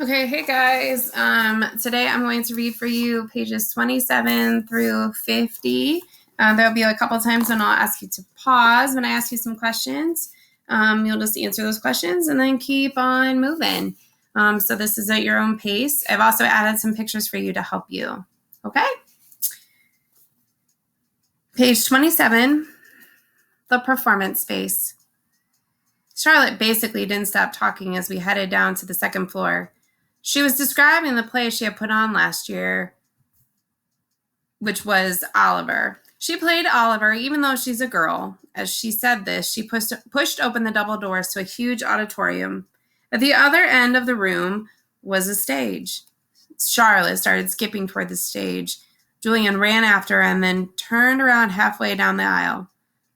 Okay, hey guys. Today I'm going to read for you pages 27 through 50. There'll be a couple times when I'll ask you to pause when I ask you some questions. You'll just answer those questions and then keep on moving. So this is at your own pace. I've also added some pictures for you to help you. Okay? Page 27, the performance space. Charlotte basically didn't stop talking as we headed down to the second floor. She was describing the play she had put on last year, which was Oliver. She played Oliver even though she's a girl. As she said this, she pushed open the double doors to a huge auditorium. At the other end of the room was a stage. Charlotte started skipping toward the stage. Julian ran after her and then turned around halfway down the aisle.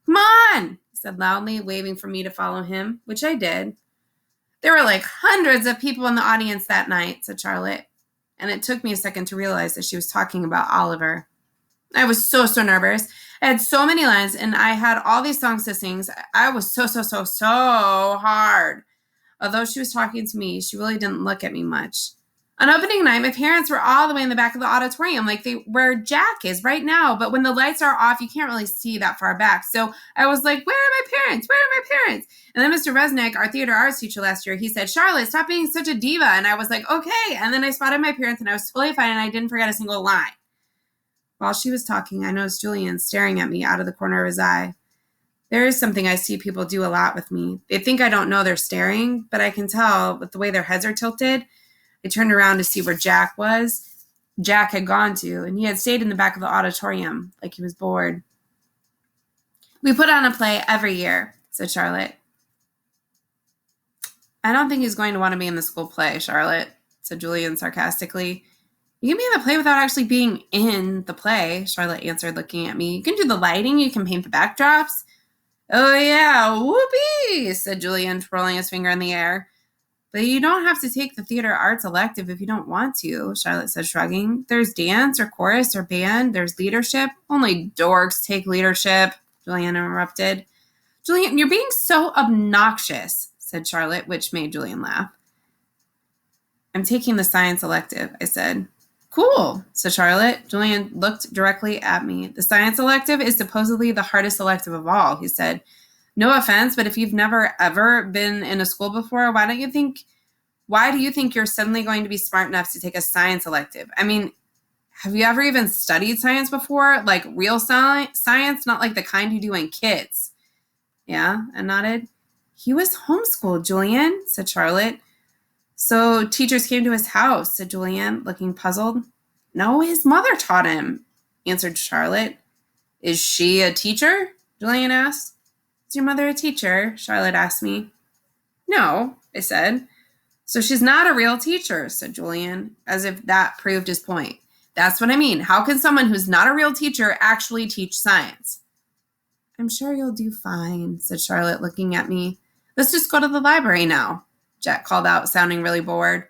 "Come on," he said loudly, waving for me to follow him, which I did. "There were like hundreds of people in the audience that night," said Charlotte. And it took me a second to realize that she was talking about Oliver. I was so nervous. I had so many lines and I had all these songs to sing. I was so hard. Although she was talking to me, she really didn't look at me much. On opening night, my parents were all the way in the back of the auditorium, like where Jack is right now. But when the lights are off, you can't really see that far back. So I was like, where are my parents? Where are my parents? And then Mr. Resnick, our theater arts teacher last year, he said, "Charlotte, stop being such a diva." And I was like, okay. And then I spotted my parents and I was totally fine and I didn't forget a single line. While she was talking, I noticed Julian staring at me out of the corner of his eye. There is something I see people do a lot with me. They think I don't know they're staring, but I can tell with the way their heads are tilted. I turned around to see where Jack was. Jack had gone to, and he had stayed in the back of the auditorium, like he was bored. "We put on a play every year," said Charlotte. "I don't think he's going to want to be in the school play, Charlotte," said Julian sarcastically. "You can be in the play without actually being in the play," Charlotte answered, looking at me. "You can do the lighting, you can paint the backdrops." "Oh yeah, whoopee," said Julian, twirling his finger in the air. "But you don't have to take the theater arts elective if you don't want to," Charlotte said, shrugging. "There's dance or chorus or band. There's leadership." "Only dorks take leadership," Julian interrupted. "Julian, you're being so obnoxious," said Charlotte, which made Julian laugh. "I'm taking the science elective," I said. "Cool," said Charlotte. Julian looked directly at me. "The science elective is supposedly the hardest elective of all," he said. "No offense, but if you've never ever been in a school before, why do you think you're suddenly going to be smart enough to take a science elective? I mean, have you ever even studied science before? Like real science, not like the kind you do in kids." "Yeah," I nodded. "He was homeschooled, Julian," said Charlotte. "So teachers came to his house," said Julian, looking puzzled. "No, his mother taught him," answered Charlotte. "Is she a teacher?" Julian asked. "Is your mother a teacher?" Charlotte asked me. "No," I said. "So she's not a real teacher," said Julian, as if that proved his point. "That's what I mean. How can someone who's not a real teacher actually teach science?" "I'm sure you'll do fine," said Charlotte, looking at me. "Let's just go to the library now," Jack called out, sounding really bored.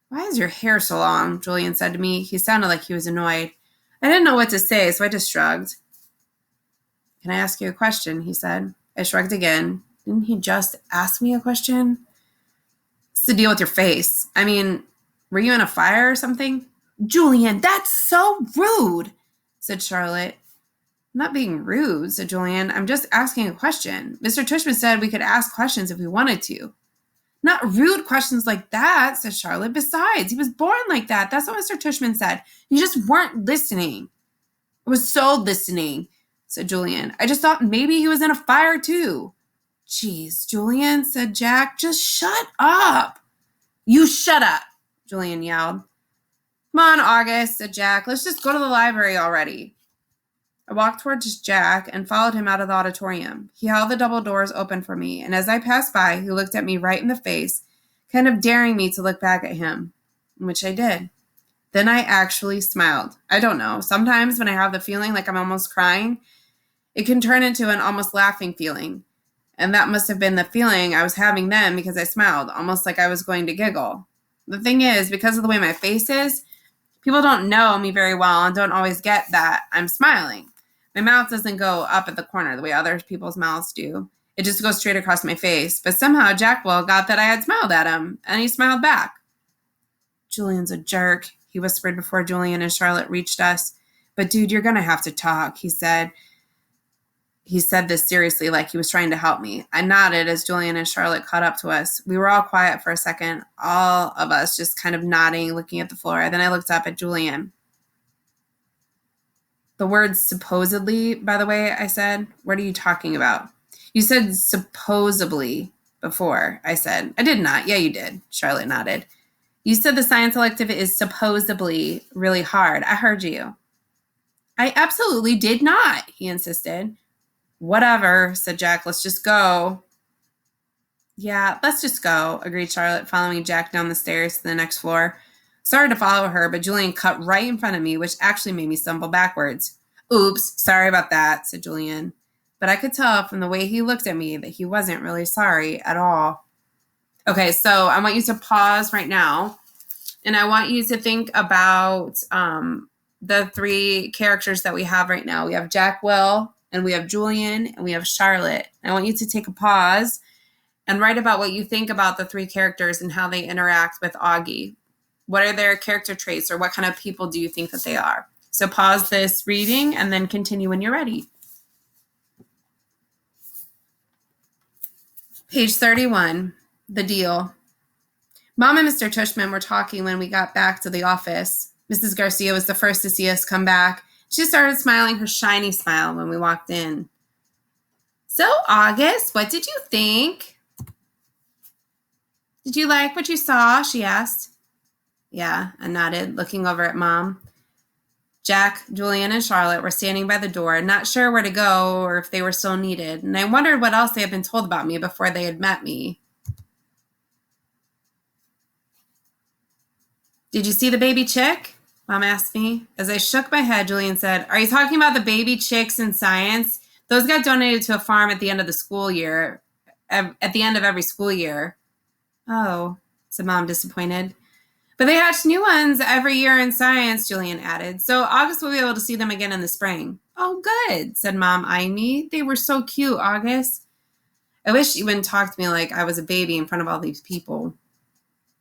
"Why is your hair so long?" Julian said to me. He sounded like he was annoyed. I didn't know what to say, so I just shrugged. "Can I ask you a question?" he said. I shrugged again. Didn't he just ask me a question? "What's the deal with your face? I mean, were you in a fire or something?" "Julian, that's so rude," said Charlotte. "I'm not being rude," said Julian. "I'm just asking a question. Mr. Tushman said we could ask questions if we wanted to." "Not rude questions like that," said Charlotte. "Besides, he was born like that. That's what Mr. Tushman said. You just weren't listening." "I was so listening," said Julian. "I just thought maybe he was in a fire too." "Geez, Julian," said Jack, "just shut up." "You shut up," Julian yelled. "Come on, August," said Jack. "Let's just go to the library already." I walked towards Jack and followed him out of the auditorium. He held the double doors open for me, and as I passed by, he looked at me right in the face, kind of daring me to look back at him, which I did. Then I actually smiled. I don't know. Sometimes when I have the feeling like I'm almost crying, it can turn into an almost laughing feeling. And that must have been the feeling I was having then because I smiled, almost like I was going to giggle. The thing is, because of the way my face is, people don't know me very well and don't always get that I'm smiling. My mouth doesn't go up at the corner the way other people's mouths do. It just goes straight across my face. But somehow Jack Will got that I had smiled at him, and he smiled back. Julian's a jerk, he whispered before Julian and Charlotte reached us. But dude, you're going to have to talk, he said. He said this seriously, like he was trying to help me. I nodded as Julian and Charlotte caught up to us. We were all quiet for a second, all of us just kind of nodding, looking at the floor. Then I looked up at Julian. The word supposedly, by the way, I said. What are you talking about? You said supposedly before, I said. I did not. Yeah, you did. Charlotte nodded. You said the science elective is supposedly really hard. I heard you. I absolutely did not, he insisted. Whatever, said Jack. Let's just go. Yeah, let's just go, agreed Charlotte, following Jack down the stairs to the next floor. Started to follow her, but Julian cut right in front of me, which actually made me stumble backwards. Oops, sorry about that, said Julian. But I could tell from the way he looked at me that he wasn't really sorry at all. Okay, so I want you to pause right now, and I want you to think about the three characters that we have right now. We have Jack, Will, and we have Julian, and we have Charlotte. I want you to take a pause and write about what you think about the three characters and how they interact with Augie. What are their character traits, or what kind of people do you think that they are? So pause this reading and then continue when you're ready. Page 31, the deal. Mom and Mr. Tushman were talking when we got back to the office. Mrs. Garcia was the first to see us come back. She started smiling her shiny smile when we walked in. So, August, what did you think? Did you like what you saw? She asked. Yeah, I nodded, looking over at Mom. Jack, Julian, and Charlotte were standing by the door, not sure where to go or if they were still needed, and I wondered what else they had been told about me before they had met me. Did you see the baby chick? Mom asked me. As I shook my head, Julian said, Are you talking about the baby chicks in science? Those got donated to a farm at the end of the school year, at the end of every school year. Oh, said Mom, disappointed. But they hatch new ones every year in science, Julian added. So August will be able to see them again in the spring. Oh, good, said Mom, eyeing me. They were so cute, August. I wish you wouldn't talk to me like I was a baby in front of all these people.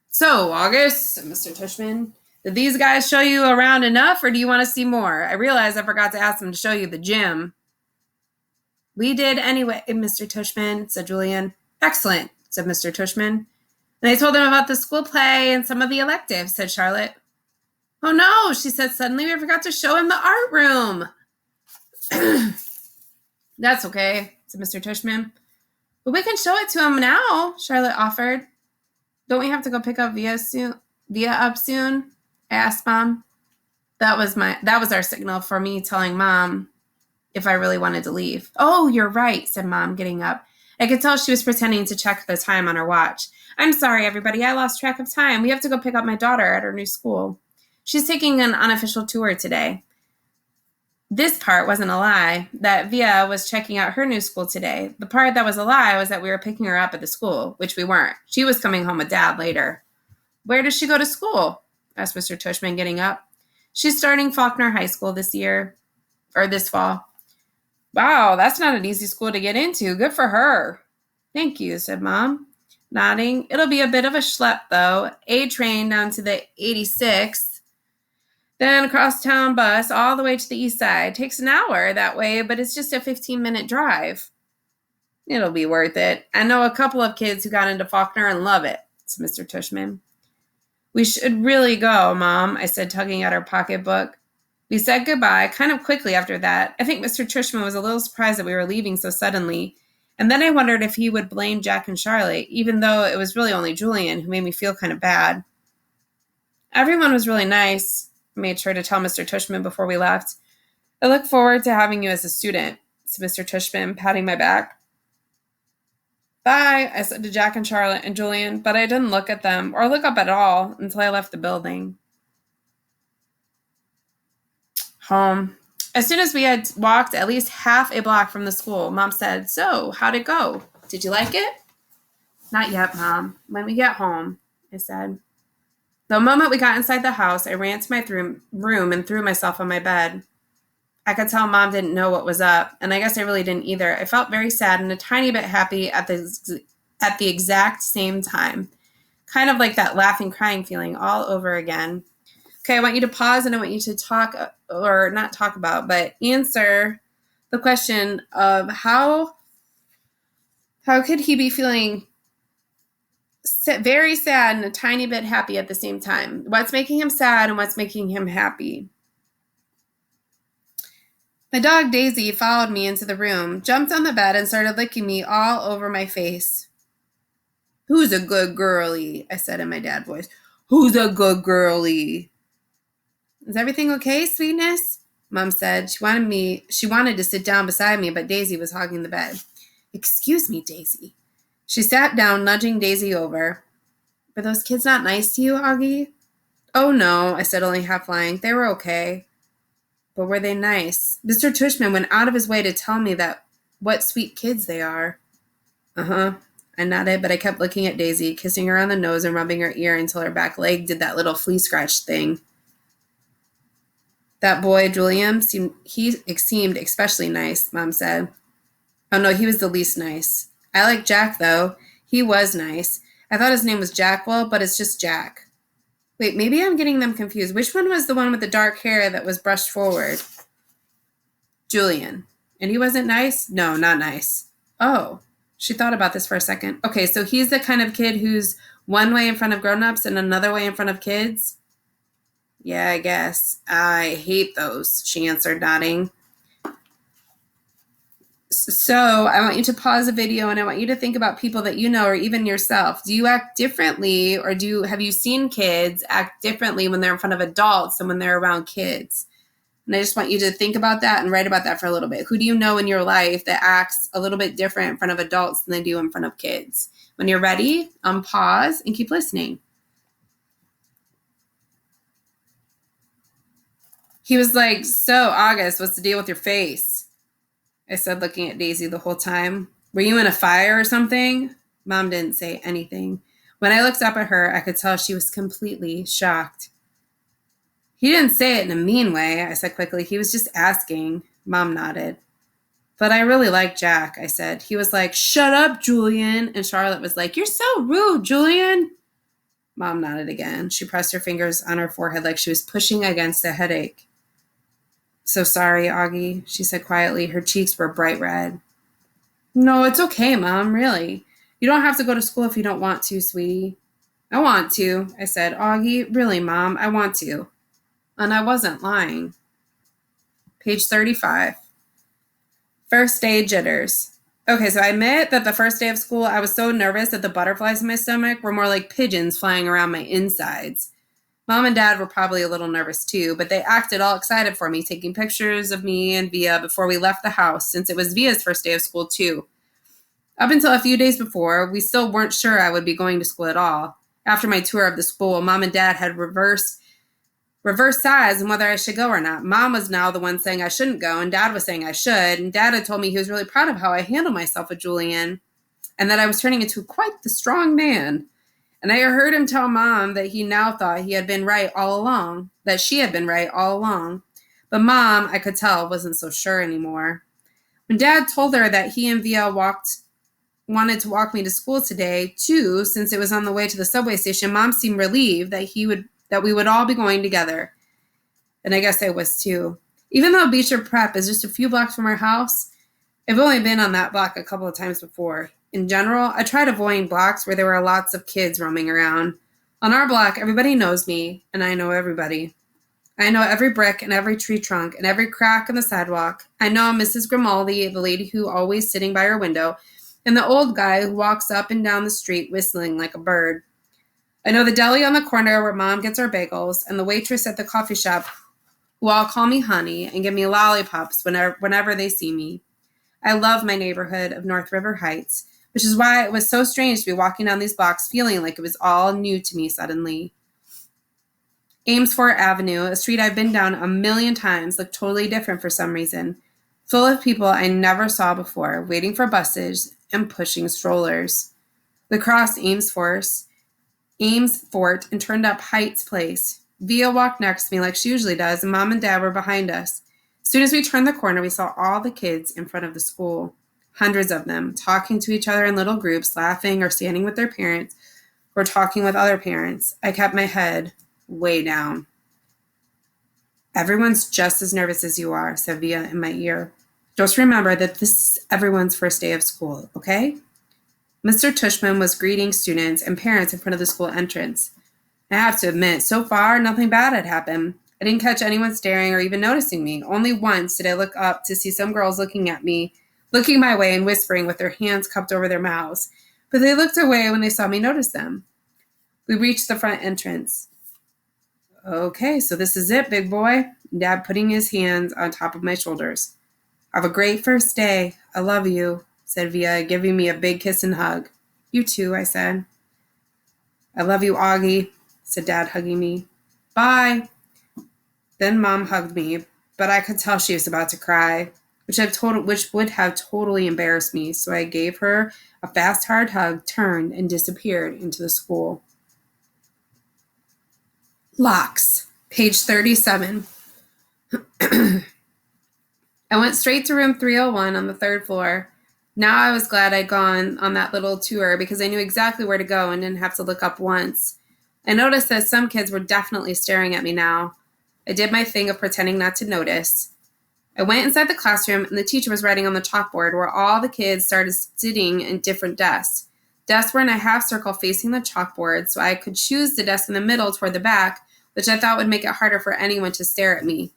So, August, said Mr. Tushman, did these guys show you around enough, or do you want to see more? I realized I forgot to ask them to show you the gym. We did anyway, Mr. Tushman, said Julian. Excellent, said Mr. Tushman. And I told them about the school play and some of the electives, said Charlotte. Oh no, she said suddenly, we forgot to show him the art room. That's okay, said Mr. Tushman. But we can show it to him now, Charlotte offered. Don't we have to go pick up Via up soon? I asked Mom. That was our signal for me telling Mom if I really wanted to leave. Oh, you're right, said Mom, getting up. I could tell she was pretending to check the time on her watch. I'm sorry, everybody. I lost track of time. We have to go pick up my daughter at her new school. She's taking an unofficial tour today. This part wasn't a lie, that Via was checking out her new school today. The part that was a lie was that we were picking her up at the school, which we weren't. She was coming home with Dad later. Where does she go to school? Asked Mr. Tushman, getting up. She's starting Faulkner High School this fall. Wow, that's not an easy school to get into. Good for her. Thank you, said Mom, nodding. It'll be a bit of a schlep, though. A train down to the 86th, then across town bus all the way to the east side. Takes an hour that way, but it's just a 15-minute drive. It'll be worth it. I know a couple of kids who got into Faulkner and love it, said Mr. Tushman. We should really go, Mom, I said, tugging at her pocketbook. We said goodbye kind of quickly after that. I think Mr. Tushman was a little surprised that we were leaving so suddenly. And then I wondered if he would blame Jack and Charlotte, even though it was really only Julian who made me feel kind of bad. Everyone was really nice, I made sure to tell Mr. Tushman before we left. I look forward to having you as a student, said Mr. Tushman, patting my back. Bye, I said to Jack and Charlotte and Julian, but I didn't look at them or look up at all until I left the building. Home. As soon as we had walked at least half a block from the school, Mom said, So, how'd it go? Did you like it? Not yet, Mom. When we get home, I said. The moment we got inside the house, I ran to my room and threw myself on my bed. I could tell Mom didn't know what was up, and I guess I really didn't either. I felt very sad and a tiny bit happy at the exact same time. kind of like that laughing, crying feeling all over again. Okay, I want you to pause and I want you to talk, or not talk about, but answer the question of how could he be feeling very sad and a tiny bit happy at the same time? What's making him sad and what's making him happy? My dog Daisy followed me into the room, jumped on the bed, and started licking me all over my face. "Who's a good girlie?" I said in my dad voice. "Who's a good girlie?" "Is everything okay, sweetness?" Mom said. She wanted to sit down beside me, but Daisy was hogging the bed. "Excuse me, Daisy." She sat down, nudging Daisy over. "Were those kids not nice to you, Augie?" "Oh, no," I said, only half lying. "They were okay." "But were they nice? Mr. Tushman went out of his way to tell me that what sweet kids they are." "Uh-huh." I nodded, but I kept looking at Daisy, kissing her on the nose and rubbing her ear until her back leg did that little flea scratch thing. "That boy, Julian, seemed especially nice," Mom said. "Oh, no, he was the least nice. I like Jack, though. He was nice. I thought his name was Jackwell, but it's just Jack." Wait, maybe I'm getting them confused. Which one was the one with the dark hair that was brushed forward? "Julian. And he wasn't nice?" "No, not nice." "Oh." She thought about this for a second. "Okay, so he's the kind of kid who's one way in front of grown-ups and another way in front of kids?" "Yeah, I guess. I hate those," she answered, nodding. "So I want you to pause the video and I want you to think about people that you know or even yourself. Do you act differently, or have you seen kids act differently when they're in front of adults than when they're around kids?" And I just want you to think about that and write about that for a little bit. Who do you know in your life that acts a little bit different in front of adults than they do in front of kids? When you're ready, pause and keep listening. He was like, "So, August, what's the deal with your face?" I said, looking at Daisy the whole time. "Were you in a fire or something?" Mom didn't say anything. When I looked up at her, I could tell she was completely shocked. "He didn't say it in a mean way," I said quickly. "He was just asking." Mom nodded. "But I really like Jack," I said. "He was like, 'Shut up, Julian.' And Charlotte was like, 'You're so rude, Julian.'" Mom nodded again. She pressed her fingers on her forehead like she was pushing against a headache. "So sorry, Augie," she said quietly. Her cheeks were bright red. "No, it's okay, Mom, really. You don't have to go to school if you don't want to, sweetie." "I want to," I said. "Augie, really, Mom, I want to." And I wasn't lying. Page 35. First day jitters. Okay, so I admit that the first day of school, I was so nervous that the butterflies in my stomach were more like pigeons flying around my insides. Mom and Dad were probably a little nervous too, but they acted all excited for me, taking pictures of me and Via before we left the house, since it was Via's first day of school too. Up until a few days before, we still weren't sure I would be going to school at all. After my tour of the school, Mom and Dad had reversed sides on whether I should go or not. Mom was now the one saying I shouldn't go, and Dad was saying I should, and Dad had told me he was really proud of how I handled myself with Julian, and that I was turning into quite the strong man. And I heard him tell Mom that he now thought he had been right all along, that she had been right all along. But Mom, I could tell, wasn't so sure anymore. When Dad told her that he and Via wanted to walk me to school today, too, since it was on the way to the subway station, Mom seemed relieved that we would all be going together. And I guess I was too. Even though Beecher Prep is just a few blocks from our house, I've only been on that block a couple of times before. In general, I tried avoiding blocks where there were lots of kids roaming around. On our block, everybody knows me, and I know everybody. I know every brick and every tree trunk and every crack in the sidewalk. I know Mrs. Grimaldi, the lady who always sitting by her window, and the old guy who walks up and down the street whistling like a bird. I know the deli on the corner where Mom gets her bagels, and the waitress at the coffee shop who all call me honey and give me lollipops whenever they see me. I love my neighborhood of North River Heights, which is why it was so strange to be walking down these blocks feeling like it was all new to me suddenly. Amesfort Avenue, a street I've been down a million times, looked totally different for some reason, full of people I never saw before, waiting for buses and pushing strollers. We crossed Amesfort and turned up Heights Place. Via walked next to me like she usually does, and Mom and Dad were behind us. As soon as we turned the corner, we saw all the kids in front of the school, hundreds of them, talking to each other in little groups, laughing or standing with their parents, or talking with other parents. I kept my head way down. Everyone's just as nervous as you are, said Via in my ear. Just remember that this is everyone's first day of school, okay? Mr. Tushman was greeting students and parents in front of the school entrance. I have to admit, so far, nothing bad had happened. I didn't catch anyone staring or even noticing me. Only once did I look up to see some girls looking at me, looking my way and whispering with their hands cupped over their mouths. But they looked away when they saw me notice them. We reached the front entrance. Okay, so this is it, big boy. Dad putting his hands on top of my shoulders. Have a great first day. I love you, said Via, giving me a big kiss and hug. You too, I said. I love you, Augie, said Dad, hugging me. Bye. Then Mom hugged me, but I could tell she was about to cry, which would have totally embarrassed me, so I gave her a fast, hard hug, turned, and disappeared into the school. Locks, page 37. I went straight to room 301 on the third floor. Now I was glad I'd gone on that little tour because I knew exactly where to go and didn't have to look up once. I noticed that some kids were definitely staring at me now. I did my thing of pretending not to notice. I went inside the classroom and the teacher was writing on the chalkboard where all the kids started sitting in different desks. Desks were in a half circle facing the chalkboard, so I could choose the desk in the middle toward the back, which I thought would make it harder for anyone to stare at me.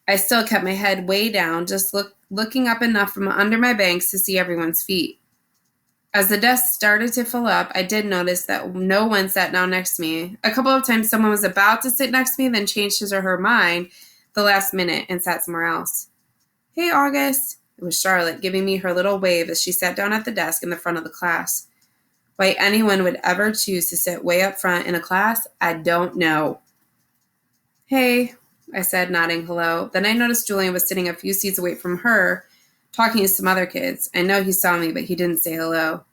I still kept my head way down, just looking up enough from under my banks to see everyone's feet. As the desk started to fill up, I did notice that no one sat down next to me. A couple of times someone was about to sit next to me, then changed his or her mind the last minute and sat somewhere else. Hey, August. It was Charlotte giving me her little wave as she sat down at the desk in the front of the class. Why anyone would ever choose to sit way up front in a class, I don't know. Hey, I said, nodding hello. Then I noticed Julian was sitting a few seats away from her, talking to some other kids. I know he saw me, but he didn't say hello.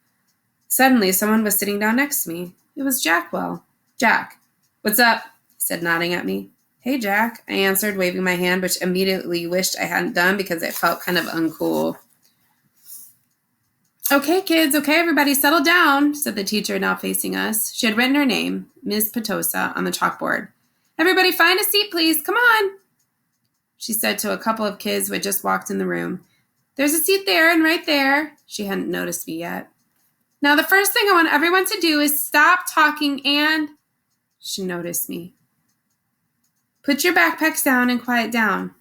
Suddenly, someone was sitting down next to me. It was Jackwell. Jack. What's up? He said, nodding at me. Hey, Jack, I answered, waving my hand, which immediately wished I hadn't done because it felt kind of uncool. Okay, kids, okay, everybody, settle down, said the teacher, now facing us. She had written her name, Ms. Petosa, on the chalkboard. Everybody find a seat, please. Come on, she said to a couple of kids who had just walked in the room. There's a seat there and right there. She hadn't noticed me yet. Now, the first thing I want everyone to do is stop talking and... She noticed me. Put your backpacks down and quiet down.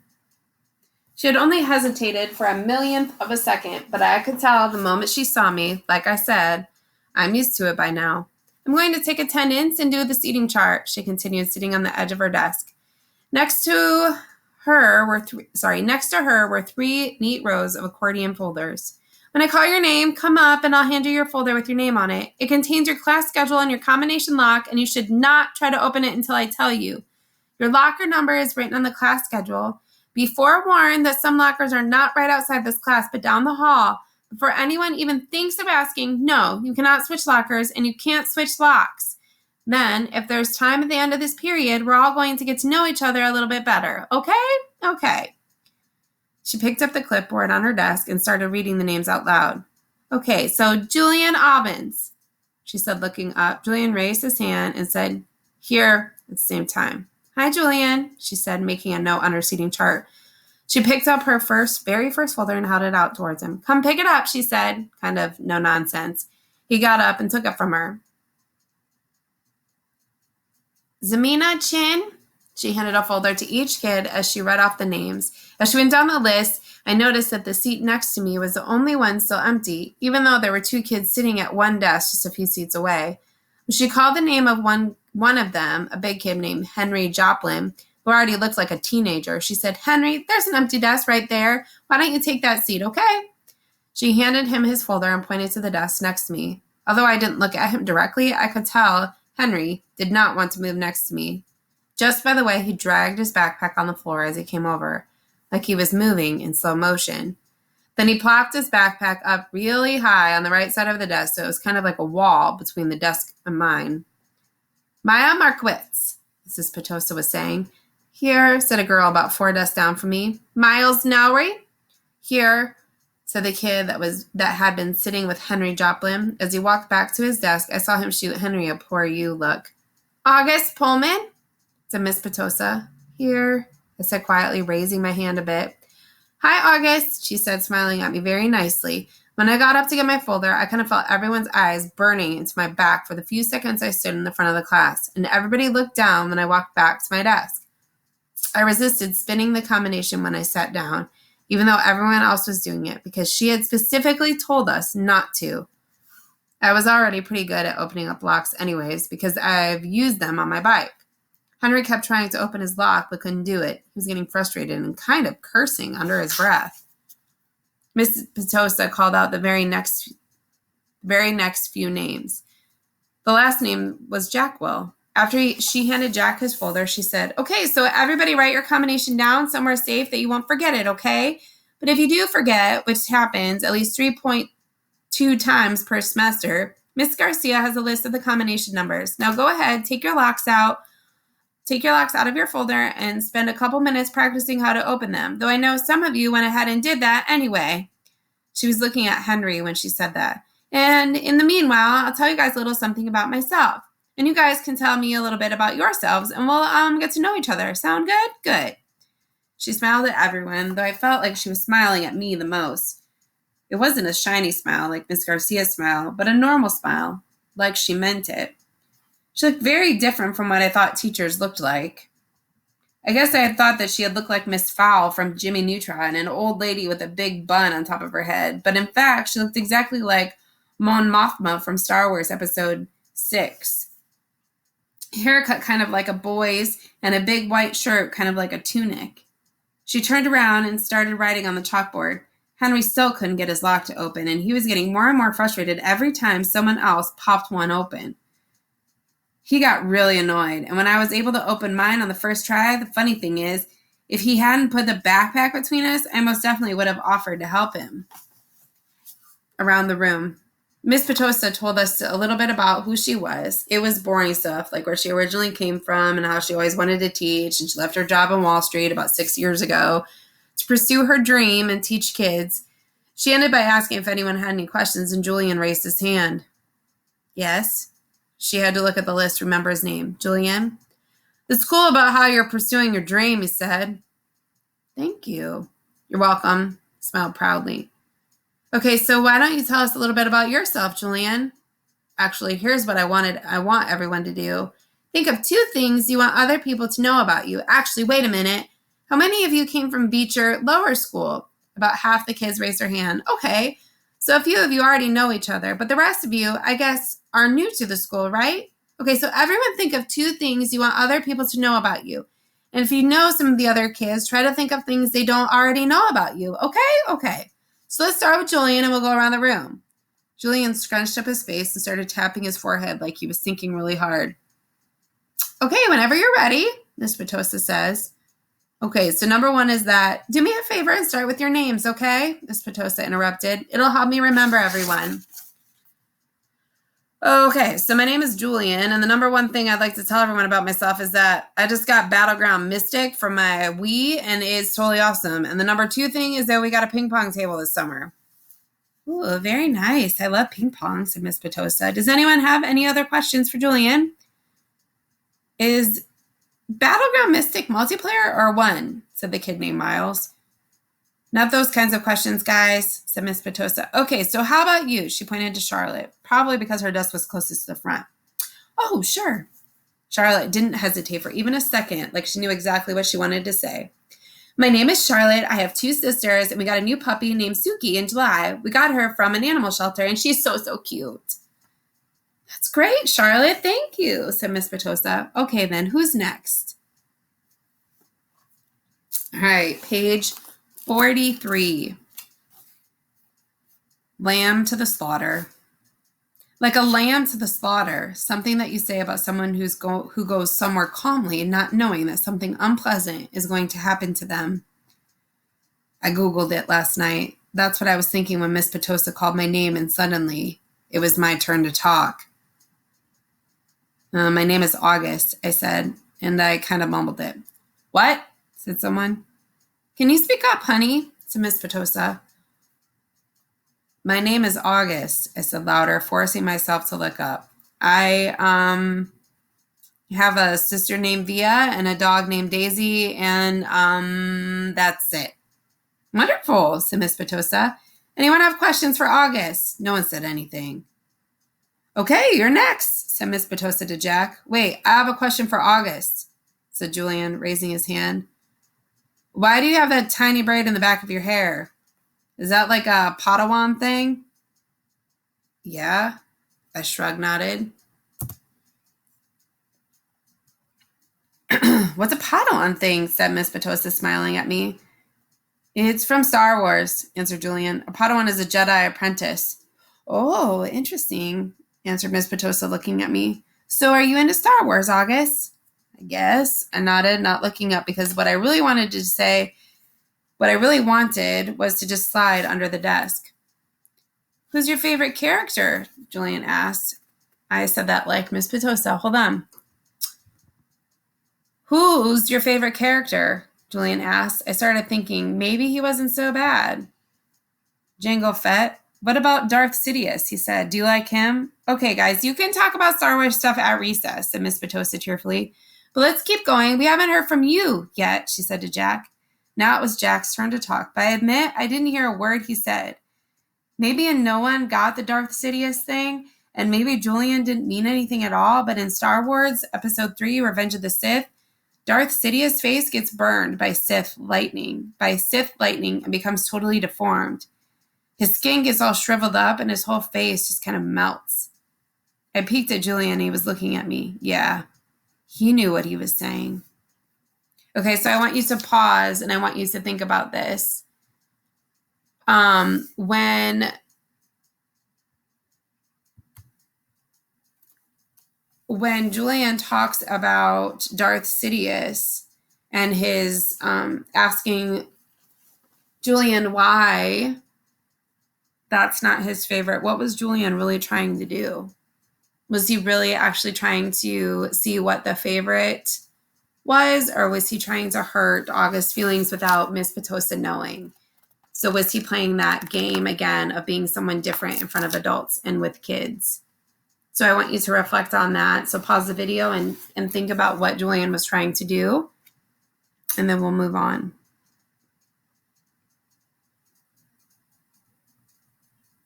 She had only hesitated for a millionth of a second, but I could tell the moment she saw me, like I said, I'm used to it by now. I'm going to take attendance and do the seating chart, she continued, sitting on the edge of her desk. Next to her were three neat rows of accordion folders. When I call your name, come up and I'll hand you your folder with your name on it. It contains your class schedule and your combination lock, and you should not try to open it until I tell you. Your locker number is written on the class schedule. Be forewarned that some lockers are not right outside this class, but down the hall. Before anyone even thinks of asking, no, you cannot switch lockers and you can't switch locks. Then, if there's time at the end of this period, we're all going to get to know each other a little bit better. Okay? Okay. She picked up the clipboard on her desk and started reading the names out loud. Okay, so Julian Obbins, she said, looking up. Julian raised his hand and said, here, at the same time. Hi, Julian, she said, making a note on her seating chart. She picked up her very first folder and held it out towards him. Come pick it up, she said, kind of no nonsense. He got up and took it from her. Zamina Chin, she handed a folder to each kid as she read off the names. As she went down the list, I noticed that the seat next to me was the only one still empty, even though there were two kids sitting at one desk just a few seats away. She called the name of one of them, a big kid named Henry Joplin, who already looked like a teenager. She said, Henry, there's an empty desk right there. Why don't you take that seat, okay? She handed him his folder and pointed to the desk next to me. Although I didn't look at him directly, I could tell Henry did not want to move next to me. Just by the way he dragged his backpack on the floor as he came over, like he was moving in slow motion. Then he plopped his backpack up really high on the right side of the desk, so it was kind of like a wall between the desk and mine. Maya Markowitz, Mrs. Petosa was saying. Here, said a girl about 4 desks down from me. Miles Nowry. Here, said the kid that had been sitting with Henry Joplin. As he walked back to his desk, I saw him shoot Henry a poor you look. August Pullman, said Miss Petosa. Here, I said quietly, raising my hand a bit. Hi, August, she said, smiling at me very nicely. When I got up to get my folder, I kind of felt everyone's eyes burning into my back for the few seconds I stood in the front of the class, and everybody looked down when I walked back to my desk. I resisted spinning the combination when I sat down, even though everyone else was doing it, because she had specifically told us not to. I was already pretty good at opening up locks anyways, because I've used them on my bike. Henry kept trying to open his lock, but couldn't do it. He was getting frustrated and kind of cursing under his breath. Miss Petosa called out the very next few names. The last name was Jackwell. After she handed Jack his folder, she said, okay, so everybody write your combination down somewhere safe that you won't forget it, okay? But if you do forget, which happens at least 3.2 times per semester, Miss Garcia has a list of the combination numbers. Now go ahead, take your locks out of your folder and spend a couple minutes practicing how to open them, though I know some of you went ahead and did that anyway. She was looking at Henry when she said that. And in the meanwhile, I'll tell you guys a little something about myself. And you guys can tell me a little bit about yourselves, and we'll get to know each other. Sound good? Good. She smiled at everyone, though I felt like she was smiling at me the most. It wasn't a shiny smile like Miss Garcia's smile, but a normal smile, like she meant it. She looked very different from what I thought teachers looked like. I guess I had thought that she had looked like Miss Fowl from Jimmy Neutron, an old lady with a big bun on top of her head, but in fact, she looked exactly like Mon Mothma from Star Wars Episode 6. Haircut kind of like a boy's, and a big white shirt kind of like a tunic. She turned around and started writing on the chalkboard. Henry still couldn't get his lock to open, and he was getting more and more frustrated every time someone else popped one open. He got really annoyed, and when I was able to open mine on the first try, the funny thing is, if he hadn't put the backpack between us, I most definitely would have offered to help him. Around the room, Miss Petosa told us a little bit about who she was. It was boring stuff, like where she originally came from and how she always wanted to teach, and she left her job on Wall Street about 6 years ago to pursue her dream and teach kids. She ended by asking if anyone had any questions, and Julian raised his hand. Yes. She had to look at the list to remember his name. Julian? It's cool about how you're pursuing your dream, he said. Thank you. You're welcome. Smiled proudly. Okay, so why don't you tell us a little bit about yourself, Julian? Actually, here's what I want everyone to do. Think of 2 things you want other people to know about you. Actually, wait a minute. How many of you came from Beecher Lower School? About half the kids raised their hand. Okay, so a few of you already know each other, but the rest of you, I guess, are new to the school, right? Okay, so everyone think of 2 things you want other people to know about you. And if you know some of the other kids, try to think of things they don't already know about you. Okay. So let's start with Julian and we'll go around the room. Julian scrunched up his face and started tapping his forehead like he was thinking really hard. Okay, whenever you're ready, Miss Petosa says. Okay, so number 1 is that, do me a favor and start with your names, okay? Miss Petosa interrupted. It'll help me remember everyone. Okay, so my name is Julian, and the number 1 thing I'd like to tell everyone about myself is that I just got Battleground Mystic from my Wii, and it's totally awesome. And the number 2 thing is that we got a ping pong table this summer. Ooh, very nice. I love ping pong, said Miss Petosa. Does anyone have any other questions for Julian? Is Battleground Mystic multiplayer or 1? Said the kid named Miles. Not those kinds of questions, guys, said Miss Petosa. Okay, so how about you? She pointed to Charlotte, probably because her desk was closest to the front. Oh, sure. Charlotte didn't hesitate for even a second, like she knew exactly what she wanted to say. My name is Charlotte. I have 2 sisters, and we got a new puppy named Suki in July. We got her from an animal shelter, and she's so cute. That's great, Charlotte. Thank you, said Miss Petosa. Okay, then, who's next? All right, page 43. Lamb to the slaughter. Like a lamb to the slaughter, something that you say about someone who goes somewhere calmly, not knowing that something unpleasant is going to happen to them. I Googled it last night. That's what I was thinking when Miss Petosa called my name, and suddenly it was my turn to talk. My name is August, I said, and I kind of mumbled it. What? Said someone. Can you speak up, honey? Said Miss Petosa. My name is August, I said louder, forcing myself to look up. I have a sister named Via and a dog named Daisy, and that's it. Wonderful, said Miss Petosa. Anyone have questions for August? No one said anything. Okay, you're next, said Miss Petosa to Jack. Wait, I have a question for August, said Julian, raising his hand. Why do you have that tiny braid in the back of your hair? Is that like a Padawan thing? Yeah, I shrugged, nodded. What's a Padawan thing? Said Miss Petosa, smiling at me. It's from Star Wars, answered Julian. A Padawan is a Jedi apprentice. Oh, interesting, answered Miss Petosa, looking at me. So are you into Star Wars, August? I guess. I nodded, not looking up, because what I really wanted was to just slide under the desk. Who's your favorite character? Julian asked. I said that like Miss Petosa. Hold on. Who's your favorite character? Julian asked. I started thinking maybe he wasn't so bad. Jango Fett. What about Darth Sidious? He said. Do you like him? Okay, guys, you can talk about Star Wars stuff at recess, said Miss Petosa cheerfully. But let's keep going. We haven't heard from you yet, she said to Jack. Now it was Jack's turn to talk, but I admit I didn't hear a word he said. Maybe no one got the Darth Sidious thing, and maybe Julian didn't mean anything at all, but in Star Wars, Episode 3, Revenge of the Sith, Darth Sidious' face gets burned by Sith lightning, and becomes totally deformed. His skin gets all shriveled up, and his whole face just kind of melts. I peeked at Julian, and he was looking at me. Yeah, he knew what he was saying. Okay, so I want you to pause, and I want you to think about this. When Julian talks about Darth Sidious and his asking Julian why that's not his favorite, what was Julian really trying to do? Was he really actually trying to see what the favorite was, or was he trying to hurt August's feelings without Miss Petosa knowing? So was he playing that game again of being someone different in front of adults and with kids? So I want you to reflect on that. So pause the video and think about what Julian was trying to do, and then we'll move on.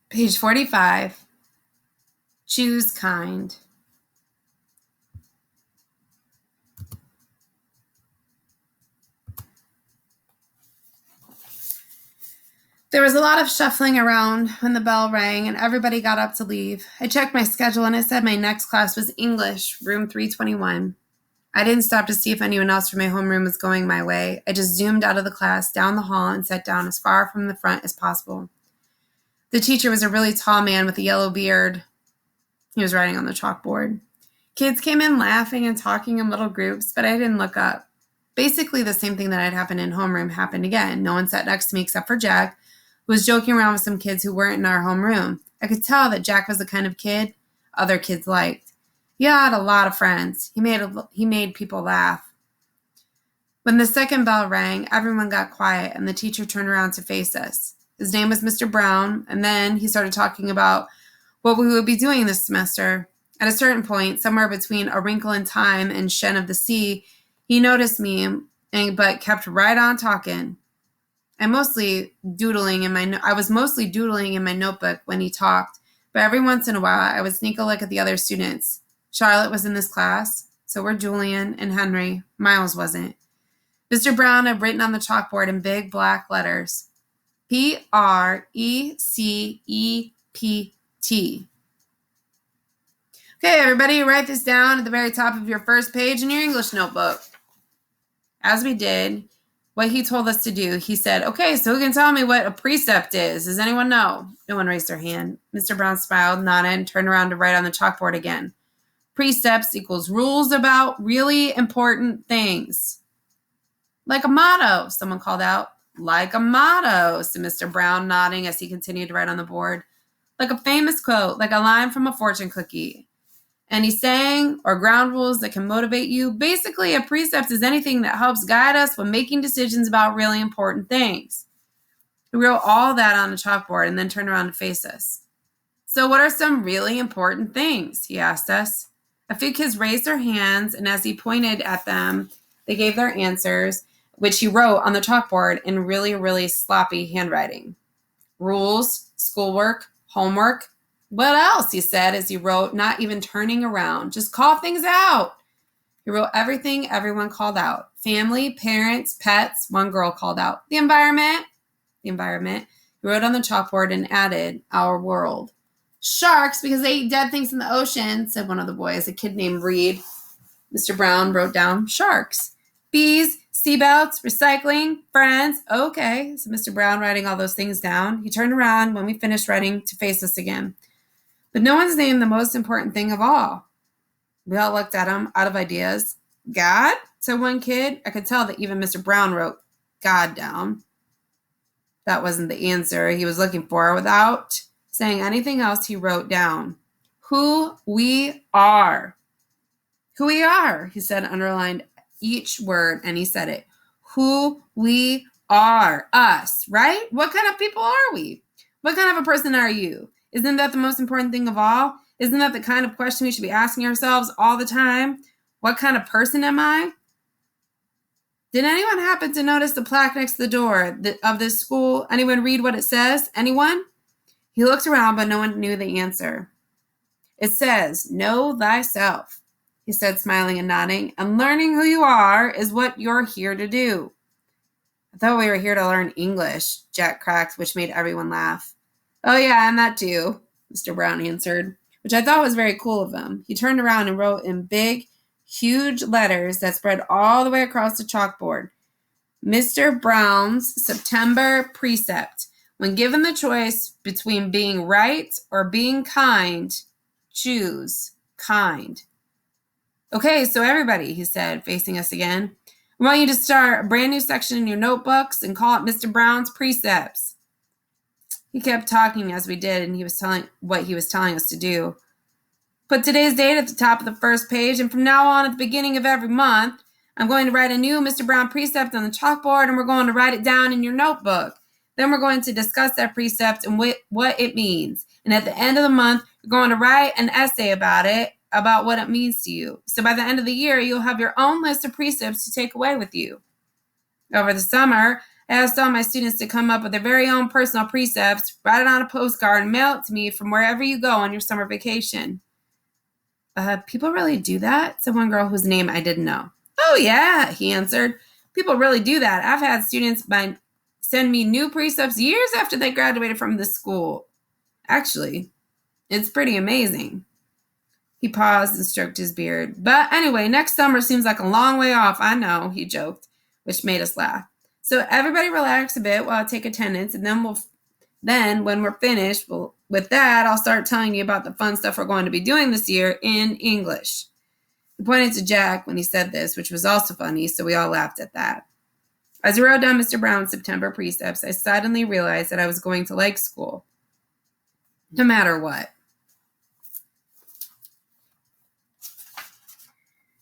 Page 45. Choose kind. There was a lot of shuffling around when the bell rang and everybody got up to leave. I checked my schedule and it said my next class was English, room 321. I didn't stop to see if anyone else from my homeroom was going my way. I just zoomed out of the class, down the hall, and sat down as far from the front as possible. The teacher was a really tall man with a yellow beard. He was writing on the chalkboard. Kids came in laughing and talking in little groups, but I didn't look up. Basically, the same thing that had happened in homeroom happened again. No one sat next to me except for Jack, who was joking around with some kids who weren't in our homeroom. I could tell that Jack was the kind of kid other kids liked. He had a lot of friends. He made people laugh. When the second bell rang, everyone got quiet, and the teacher turned around to face us. His name was Mr. Brown, and then he started talking about what we would be doing this semester. At a certain point, somewhere between A Wrinkle in Time and Shen of the Sea, he noticed me, but kept right on talking. I was mostly doodling in my notebook when he talked, but every once in a while, I would sneak a look at the other students. Charlotte was in this class, so were Julian and Henry. Miles wasn't. Mr. Brown had written on the chalkboard in big black letters, P-R-E-C-E-P-T. Okay, everybody, write this down at the very top of your first page in your English notebook. As we did what he told us to do, he said, okay, so who can tell me what a precept is? Does anyone know? No one raised their hand. Mr. Brown smiled, nodded, and turned around to write on the chalkboard again. Precepts equals rules about really important things. Like a motto, someone called out. Like a motto, said Mr. Brown, nodding as he continued to write on the board. Like a famous quote, like a line from a fortune cookie. Any saying or ground rules that can motivate you. Basically, a precept is anything that helps guide us when making decisions about really important things. He wrote all that on a chalkboard and then turned around to face us. So what are some really important things? He asked us. A few kids raised their hands, and as he pointed at them, they gave their answers, which he wrote on the chalkboard in really, really sloppy handwriting. Rules, schoolwork, homework. What else? He said as he wrote, not even turning around. Just call things out. He wrote everything everyone called out. Family, parents, pets. One girl called out. The environment. He wrote on the chalkboard and added, our world. Sharks, because they eat dead things in the ocean, said one of the boys, a kid named Reed. Mr. Brown wrote down sharks. Bees, seatbelts, recycling, friends. Okay, so Mr. Brown writing all those things down. He turned around when we finished writing to face us again. But no one's named the most important thing of all. We all looked at him, out of ideas. God? Said one kid. I could tell that even Mr. Brown wrote God down. That wasn't the answer he was looking for. Without saying anything else, he wrote down who we are. Who we are, he said, underlined each word, and he said it. Who we are. Us, right? What kind of people are we? What kind of a person are you? Isn't that the most important thing of all? Isn't that the kind of question we should be asking ourselves all the time? What kind of person am I? Did anyone happen to notice the plaque next to the door of this school? Anyone read what it says? Anyone? He looked around, but no one knew the answer. It says, know thyself, he said, smiling and nodding, and learning who you are is what you're here to do. I thought we were here to learn English, Jack cracked, which made everyone laugh. Oh yeah, and that too, Mr. Brown answered, which I thought was very cool of him. He turned around and wrote in big, huge letters that spread all the way across the chalkboard, Mr. Brown's September precept. When given the choice between being right or being kind, choose kind. Okay, so everybody, he said, facing us again, I want you to start a brand new section in your notebooks and call it Mr. Brown's precepts. He kept talking as we did, and he was telling us to do. Put today's date at the top of the first page, and from now on, at the beginning of every month, I'm going to write a new Mr. Brown precept on the chalkboard, and we're going to write it down in your notebook. Then we're going to discuss that precept and what it means. And at the end of the month, you're going to write an essay about it, about what it means to you. So by the end of the year, you'll have your own list of precepts to take away with you. Over the summer, I asked all my students to come up with their very own personal precepts, write it on a postcard, and mail it to me from wherever you go on your summer vacation. People really do that? Said one girl whose name I didn't know. Oh, yeah, he answered. People really do that. I've had students send me new precepts years after they graduated from this school. Actually, it's pretty amazing. He paused and stroked his beard. But anyway, next summer seems like a long way off. I know, he joked, which made us laugh. So everybody relax a bit while I take attendance, and then when we're finished with that, I'll start telling you about the fun stuff we're going to be doing this year in English. He pointed to Jack when he said this, which was also funny, so we all laughed at that. As I wrote down Mr. Brown's September precepts, I suddenly realized that I was going to like school, no matter what.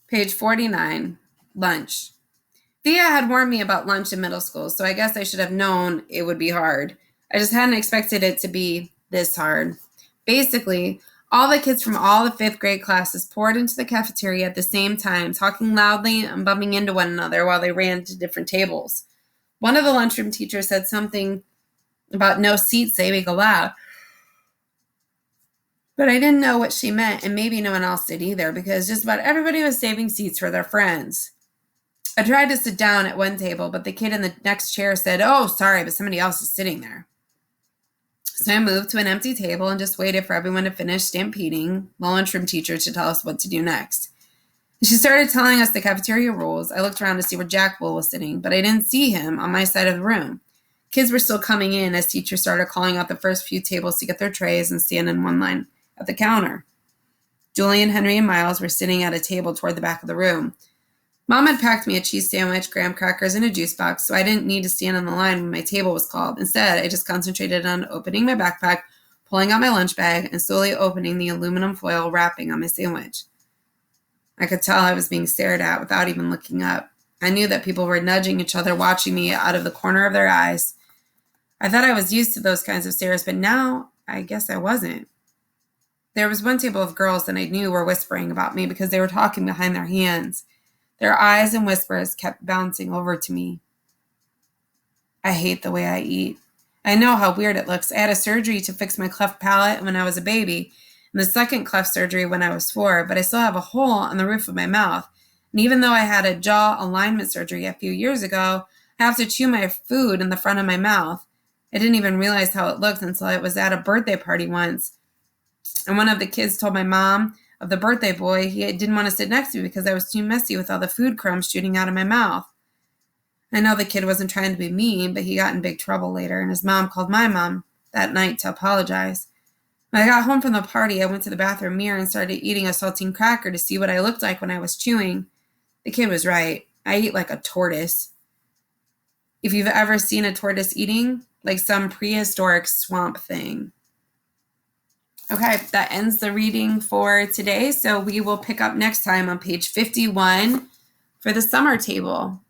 Page 49, lunch. Thea had warned me about lunch in middle school, so I guess I should have known it would be hard. I just hadn't expected it to be this hard. Basically, all the kids from all the 5th grade classes poured into the cafeteria at the same time, talking loudly and bumping into one another while they ran to different tables. One of the lunchroom teachers said something about no seats saving allowed, but I didn't know what she meant, and maybe no one else did either, because just about everybody was saving seats for their friends. I tried to sit down at one table, but the kid in the next chair said, "Oh, sorry, but somebody else is sitting there." So I moved to an empty table and just waited for everyone to finish stampeding, the lunchroom teacher to tell us what to do next. She started telling us the cafeteria rules. I looked around to see where Jack Bull was sitting, but I didn't see him on my side of the room. Kids were still coming in as teachers started calling out the first few tables to get their trays and stand in one line at the counter. Julian, Henry, and Miles were sitting at a table toward the back of the room. Mom had packed me a cheese sandwich, graham crackers, and a juice box, so I didn't need to stand on the line when my table was called. Instead, I just concentrated on opening my backpack, pulling out my lunch bag, and slowly opening the aluminum foil wrapping on my sandwich. I could tell I was being stared at without even looking up. I knew that people were nudging each other, watching me out of the corner of their eyes. I thought I was used to those kinds of stares, but now I guess I wasn't. There was one table of girls that I knew were whispering about me because they were talking behind their hands. Their eyes and whispers kept bouncing over to me. I hate the way I eat. I know how weird it looks. I had a surgery to fix my cleft palate when I was a baby, and the second cleft surgery when I was 4, but I still have a hole on the roof of my mouth. And even though I had a jaw alignment surgery a few years ago, I have to chew my food in the front of my mouth. I didn't even realize how it looked until I was at a birthday party once. And one of the kids told my mom of the birthday boy he didn't want to sit next to me because I was too messy with all the food crumbs shooting out of my mouth. I know the kid wasn't trying to be mean, but he got in big trouble later, and his mom called my mom that night to apologize. When I got home from the party, I went to the bathroom mirror and started eating a saltine cracker to see what I looked like when I was chewing. The kid was right. I eat like a tortoise. If you've ever seen a tortoise eating, like some prehistoric swamp thing. Okay, that ends the reading for today, so we will pick up next time on page 51 for the summer table.